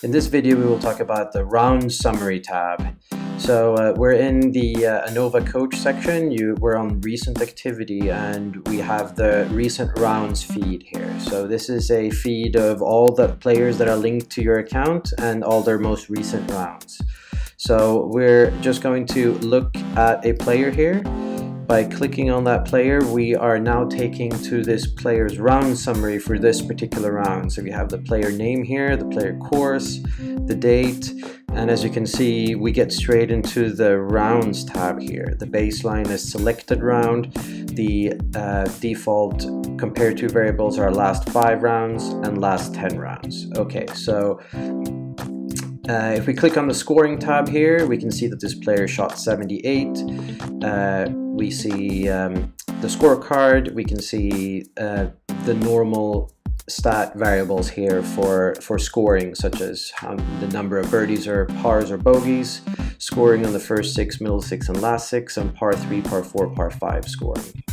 In this video, we will talk about the round summary tab. So we're in the Anova coach section. We're on recent activity and we have the recent rounds feed here. So this is a feed of all the players that are linked to your account and all their most recent rounds. So we're just going to look at a player here. By clicking on that player, we are now taking to this player's round summary for this particular round. So we have the player name here, the player course, the date, and as you can see, we get straight into the rounds tab here. The baseline is selected round. The default compare to variables are last 5 rounds and last 10 rounds. Okay, so if we click on the scoring tab here, we can see that this player shot 78. We see the scorecard. We can see the normal stat variables here for scoring, such as the number of birdies or pars or bogeys, scoring on the first 6, middle 6, and last 6, and par 3, par 4, par 5 scoring.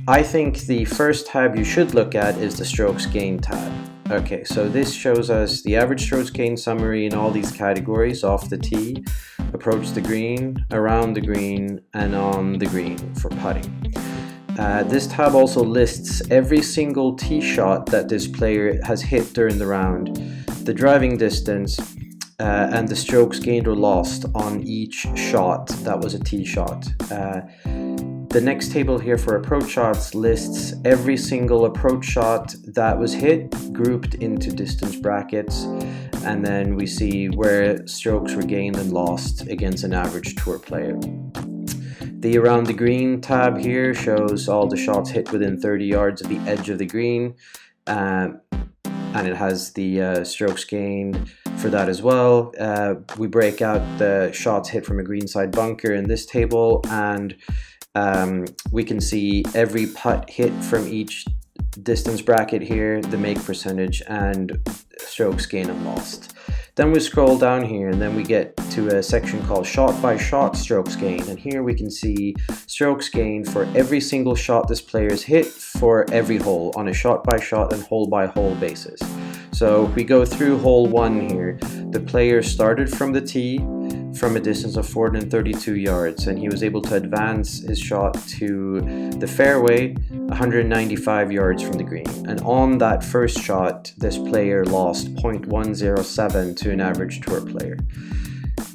I think the first tab you should look at is the strokes gained tab. Okay, so this shows us the average strokes gained summary in all these categories: off the tee, approach the green, around the green, and on the green for putting. This tab also lists every single tee shot that this player has hit during the round, the driving distance, and the strokes gained or lost on each shot that was a tee shot. The next table here for approach shots lists every single approach shot that was hit, grouped into distance brackets, and then we see where strokes were gained and lost against an average tour player. The around the green tab here shows all the shots hit within 30 yards of the edge of the green, and it has the strokes gained for that as well. We break out the shots hit from a greenside bunker in this table, and we can see every putt hit from each distance bracket here, the make percentage, and strokes gained and lost. Then we scroll down here and then we get to a section called shot by shot strokes gained, and here we can see strokes gained for every single shot this player's hit for every hole on a shot by shot and hole by hole basis. So if we go through hole 1 here, the player started from the tee from a distance of 432 yards, and he was able to advance his shot to the fairway 195 yards from the green. And on that first shot, this player lost 0.107 to an average tour player.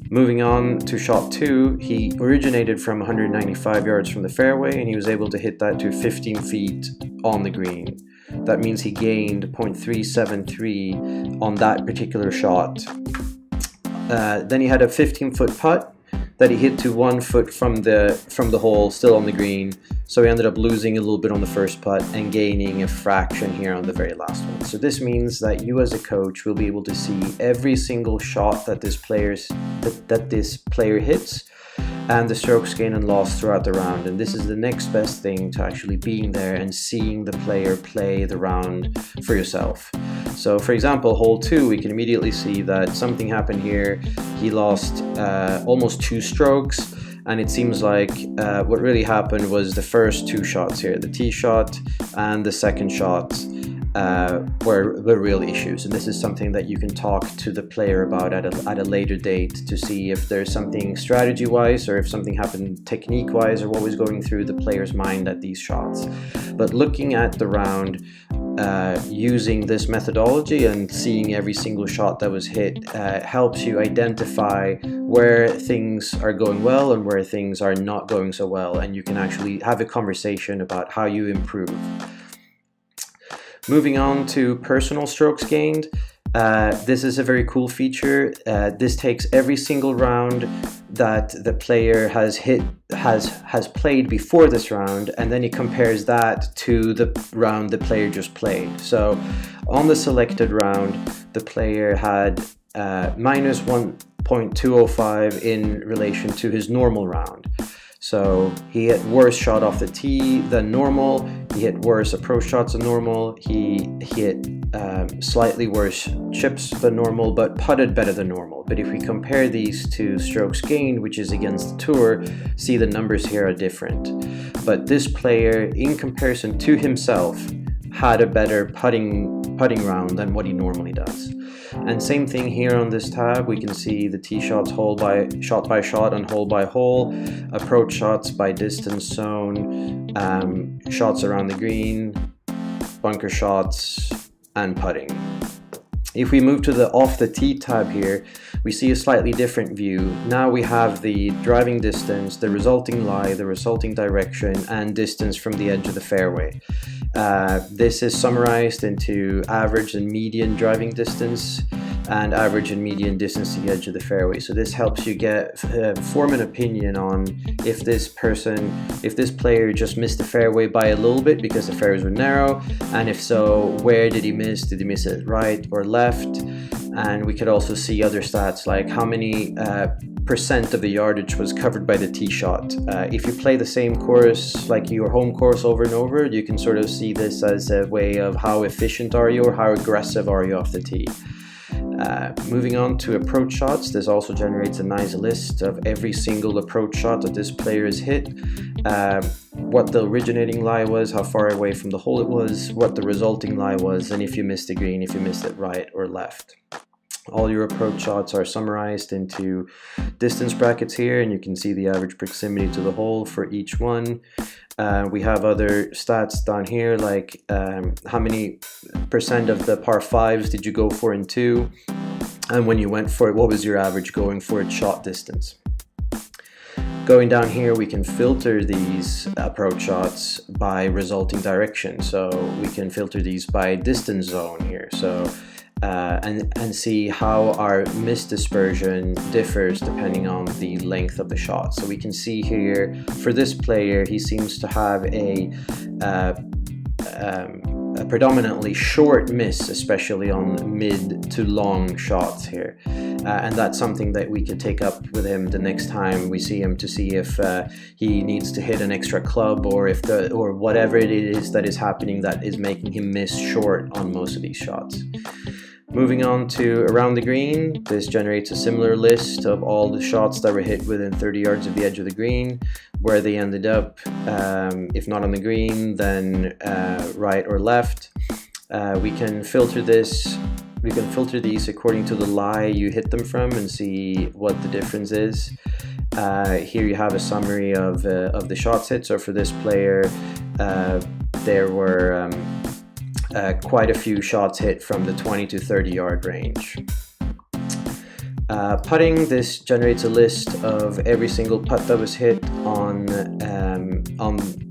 Moving on to shot 2, he originated from 195 yards from the fairway, and he was able to hit that to 15 feet on the green. That means he gained 0.373 on that particular shot. Then he had a 15-foot putt that he hit to 1 foot from the hole, still on the green. So he ended up losing a little bit on the first putt and gaining a fraction here on the very last one. So this means that you as a coach will be able to see every single shot that this player hits, and the strokes gained and lost throughout the round. And this is the next best thing to actually being there and seeing the player play the round for yourself. So for example, hole 2, we can immediately see that something happened here. He lost almost 2 strokes, and it seems like what really happened was the first 2 shots here, the tee shot and the second shot, were real issues. And this is something that you can talk to the player about at a later date to see if there's something strategy-wise or if something happened technique-wise or what was going through the player's mind at these shots. But looking at the round, using this methodology and seeing every single shot that was hit helps you identify where things are going well and where things are not going so well, and you can actually have a conversation about how you improve. Moving on to personal strokes gained, this is a very cool feature. This takes every single round that the player has played before this round, and then it compares that to the round the player just played. So on the selected round, the player had minus 1.205 in relation to his normal round. So he hit worse shot off the tee than normal, he hit worse approach shots than normal, he hit slightly worse chips than normal, but putted better than normal. But if we compare these to strokes gained, which is against the tour, see the numbers here are different. But this player, in comparison to himself, had a better putting putting round than what he normally does. And same thing here on this tab, we can see the tee shots shot by shot and hole by hole, approach shots by distance zone, shots around the green, bunker shots, and putting. If we move to the off the tee tab here, we see a slightly different view. Now we have the driving distance, the resulting lie, the resulting direction, and distance from the edge of the fairway. This is summarized into average and median driving distance and average and median distance to the edge of the fairway. So this helps you form an opinion on if this player just missed the fairway by a little bit because the fairways were narrow, and if so, where did he miss? Did he miss it right or left? And we could also see other stats like how many percent of the yardage was covered by the tee shot. If you play the same course, like your home course, over and over, you can sort of see this as a way of how efficient are you or how aggressive are you off the tee. Moving on to approach shots, this also generates a nice list of every single approach shot that this player has hit, what the originating lie was, how far away from the hole it was, what the resulting lie was, and if you missed the green, if you missed it right or left. All your approach shots are summarized into distance brackets here, and you can see the average proximity to the hole for each one. We have other stats down here, like how many percent of the par 5s did you go for in 2, and when you went for it, what was your average going for it shot distance. Going down here, we can filter these approach shots by resulting direction. So we can filter these by distance zone here. So and see how our miss dispersion differs depending on the length of the shot. So we can see here for this player, he seems to have a predominantly short miss, especially on mid to long shots here, and that's something that we could take up with him the next time we see him, to see if he needs to hit an extra club, or if or whatever it is that is happening that is making him miss short on most of these shots. Moving on to around the green, this generates a similar list of all the shots that were hit within 30 yards of the edge of the green, where they ended up, if not on the green, then right or left. We can filter these according to the lie you hit them from and see what the difference is. Here you have a summary of the shots hit. So for this player, there were quite a few shots hit from the 20 to 30 yard range. Putting, this generates a list of every single putt that was hit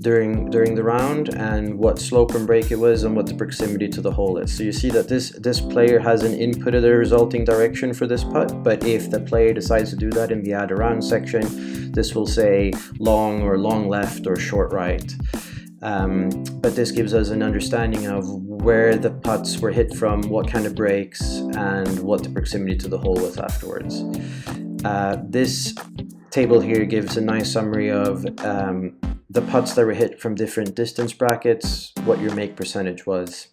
during the round, and what slope and break it was, and what the proximity to the hole is. So you see that this player hasn't inputted a resulting direction for this putt, but if the player decides to do that in the add around section, this will say long or long left or short right. But this gives us an understanding of where the putts were hit from, what kind of breaks, and what the proximity to the hole was afterwards. This table here gives a nice summary of the putts that were hit from different distance brackets, what your make percentage was.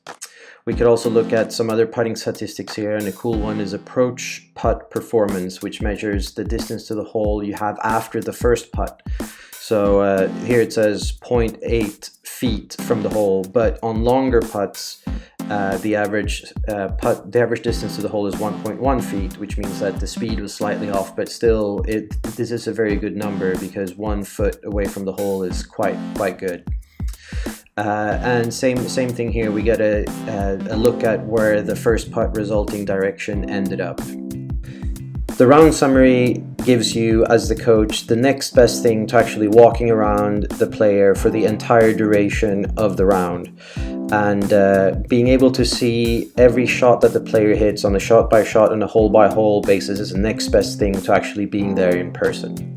We could also look at some other putting statistics here, and a cool one is approach putt performance, which measures the distance to the hole you have after the first putt. So here it says 0.8 feet from the hole, but on longer putts, the average distance to the hole is 1.1 feet, which means that the speed was slightly off, but still, this is a very good number because 1 foot away from the hole is quite good. And same thing here. We get a look at where the first putt resulting direction ended up. The round summary gives you, as the coach, the next best thing to actually walking around the player for the entire duration of the round. And being able to see every shot that the player hits on a shot by shot and a hole by hole basis is the next best thing to actually being there in person.